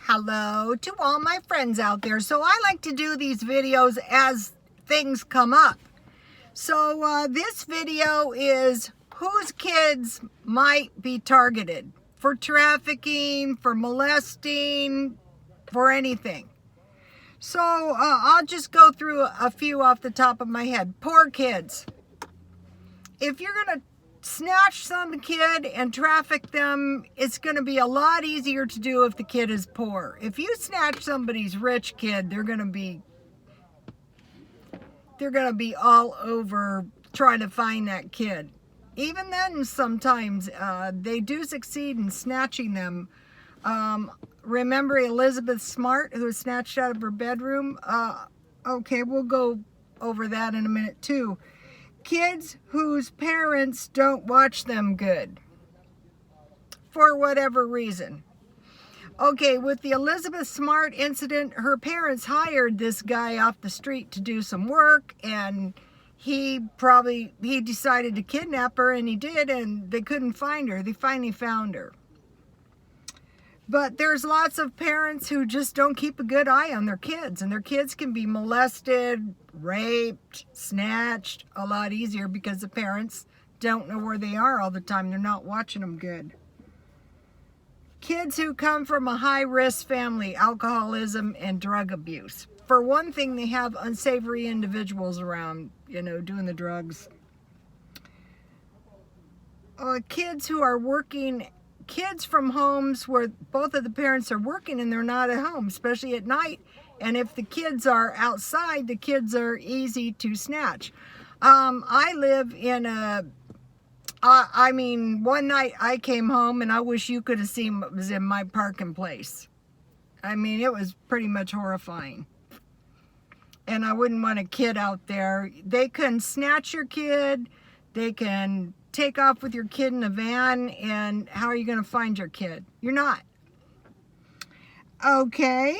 Hello to all my friends out there. So I like to do these videos as things come up. So this video is whose kids might be targeted for trafficking, for molesting, for anything. So I'll just go through a few off the top of my head. Poor kids. If you're going to snatch some kid and traffic them, it's going to be a lot easier to do if the kid is poor. If you snatch somebody's rich kid, they're going to be all over trying to find that kid. Even then, sometimes they do succeed in snatching them. Remember Elizabeth Smart, who was snatched out of her bedroom? Okay, we'll go over that in a minute too. Kids whose parents don't watch them good, for whatever reason. Okay, with the Elizabeth Smart incident, her parents hired this guy off the street to do some work, and he decided to kidnap her, and he did, and they couldn't find her. They finally found her. But there's lots of parents who just don't keep a good eye on their kids, and their kids can be molested, raped, snatched a lot easier because the parents don't know where they are all the time. They're not watching them good. Kids who come from a high-risk family, alcoholism and drug abuse. For one thing, they have unsavory individuals around, doing the drugs. Kids who are working, kids from homes where both of the parents are working and they're not at home, especially at night. And if the kids are outside, the kids are easy to snatch. I live in one night I came home and I wish you could have seen what was in my parking place. It was pretty much horrifying. And I wouldn't want a kid out there. They can snatch your kid. They can take off with your kid in a van. And how are you going to find your kid? You're not. Okay.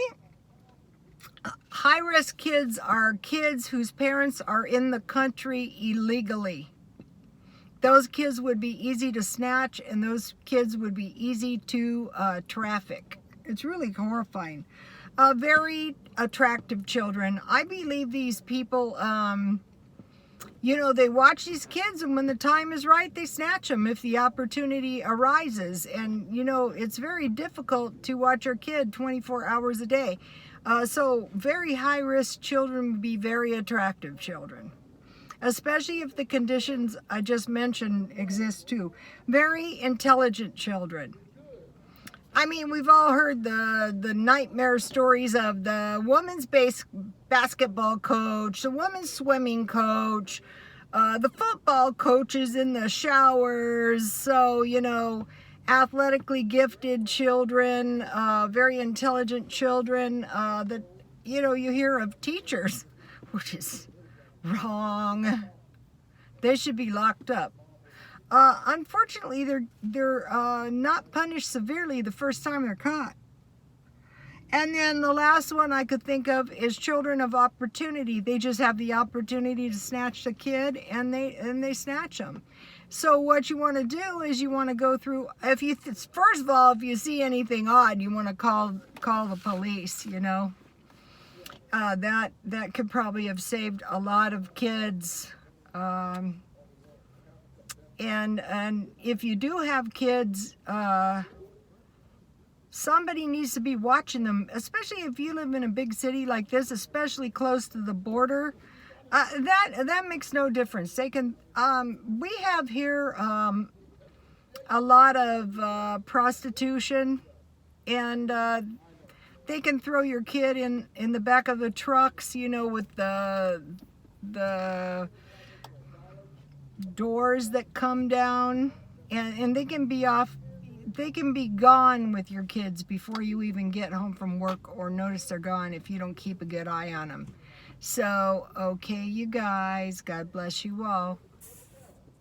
High-risk kids are kids whose parents are in the country illegally. Those kids would be easy to snatch, and those kids would be easy to traffic. It's really horrifying. Very attractive children. I believe these people, they watch these kids, and when the time is right, they snatch them if the opportunity arises. And, it's very difficult to watch your kid 24 hours a day. So very high-risk children would be very attractive children, especially if the conditions I just mentioned exist too. Very intelligent children. We've all heard the nightmare stories of the women's basketball coach, the women's swimming coach, the football coaches in the showers. So, athletically gifted children, very intelligent children that, you hear of teachers, which is wrong. They should be locked up. Unfortunately, they're not punished severely the first time they're caught. And then the last one I could think of is children of opportunity. They just have the opportunity to snatch the kid, and they snatch them. So what you want to do is you want to go through. First of all, if you see anything odd, you want to call the police. That could probably have saved a lot of kids. And if you do have kids, somebody needs to be watching them, especially if you live in a big city like this, especially close to the border. That makes no difference. They can. We have here a lot of prostitution, and they can throw your kid in the back of the trucks, with the doors that come down, and they can be off. They can be gone with your kids before you even get home from work or notice they're gone if you don't keep a good eye on them. So, okay, you guys, God bless you all.